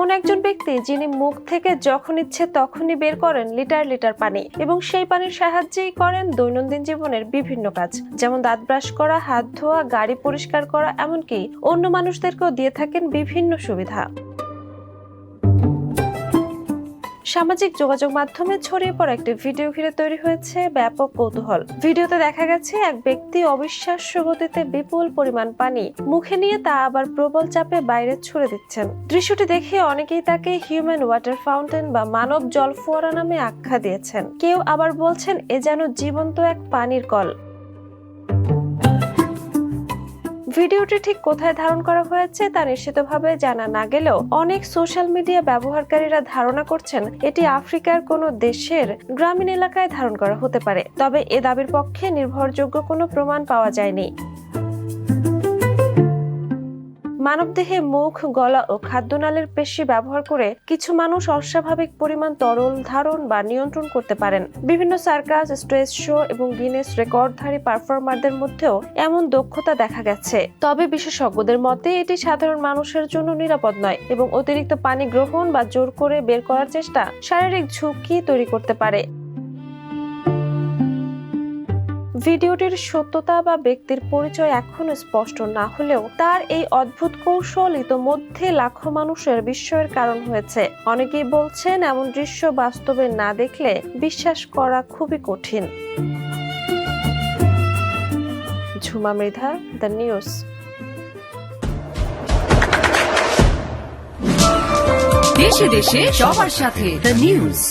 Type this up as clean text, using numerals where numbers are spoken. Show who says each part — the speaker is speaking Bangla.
Speaker 1: এমন একজন ব্যক্তি যিনি মুখ থেকে যখন ইচ্ছে তখনই বের করেন লিটার লিটার পানি এবং সেই পানির সাহায্যেই করেন দৈনন্দিন জীবনের বিভিন্ন কাজ, যেমন দাঁত ব্রাশ করা, হাত ধোয়া, গাড়ি পরিষ্কার করা, এমনকি অন্য মানুষদেরকেও দিয়ে থাকেন বিভিন্ন সুবিধা। সামাজিক যোগাযোগ মাধ্যমে ছড়িয়ে পড়া একটি ভিডিও ঘিরে তৈরি হয়েছে ব্যাপক কৌতূহল। ভিডিওতে দেখা গেছে এক ব্যক্তি অবিশ্বাস্য গতিতে বিপুল পরিমাণ পানি মুখে নিয়ে তা আবার প্রবল চাপে বাইরে ছুড়ে দিচ্ছেন। দৃশ্যটি দেখে অনেকেই তাকে হিউম্যান ওয়াটার ফাউন্টেন বা মানব জল ফোয়ারা নামে আখ্যা দিয়েছেন। কেউ আবার বলছেন এ যেন জীবন্ত এক পানির কল। ভিডিওটি ঠিক কোথায় ধারণ করা হয়েছে তা নিশ্চিতভাবে জানা না গেলেও অনেক সোশ্যাল মিডিয়া ব্যবহারকারীরা ধারণা করছেন এটি আফ্রিকার কোনো দেশের গ্রামীণ এলাকায় ধারণ করা হতে পারে, তবে এ দাবির পক্ষে নির্ভরযোগ্য কোনো প্রমাণ পাওয়া যায়নি। মানবদেহে মুখ, গলা ও খাদ্যনালীর পেশি ব্যবহার করে কিছু মানুষ অস্বাভাবিক পরিমাণ তরল ধারণ বা নিয়ন্ত্রণ করতে পারেন। বিভিন্ন সার্কাস, স্টেজ শো এবং গিনেস রেকর্ডধারী পারফর্মারদের মধ্যেও এমন দক্ষতা দেখা গেছে। তবে বিশেষজ্ঞদের মতে এটি সাধারণ মানুষের জন্য নিরাপদ নয় এবং অতিরিক্ত পানি গ্রহণ বা জোর করে বের করার চেষ্টা শারীরিক ঝুঁকি তৈরি করতে পারে। ভিডিওটির সত্যতা বা ব্যক্তির পরিচয় এখনো স্পষ্ট না হলেও তার এই অদ্ভুত কৌশল ইতোমধ্যে লাখো মানুষের বিস্ময়ের কারণ হয়েছে। অনেকেই বলছেন এমন দৃশ্য বাস্তবে না দেখলে বিশ্বাস করা খুবই কঠিন। Jhuma Mridha, the news.
Speaker 2: দেশে দেশে সবার সাথে দ্য নিউজ।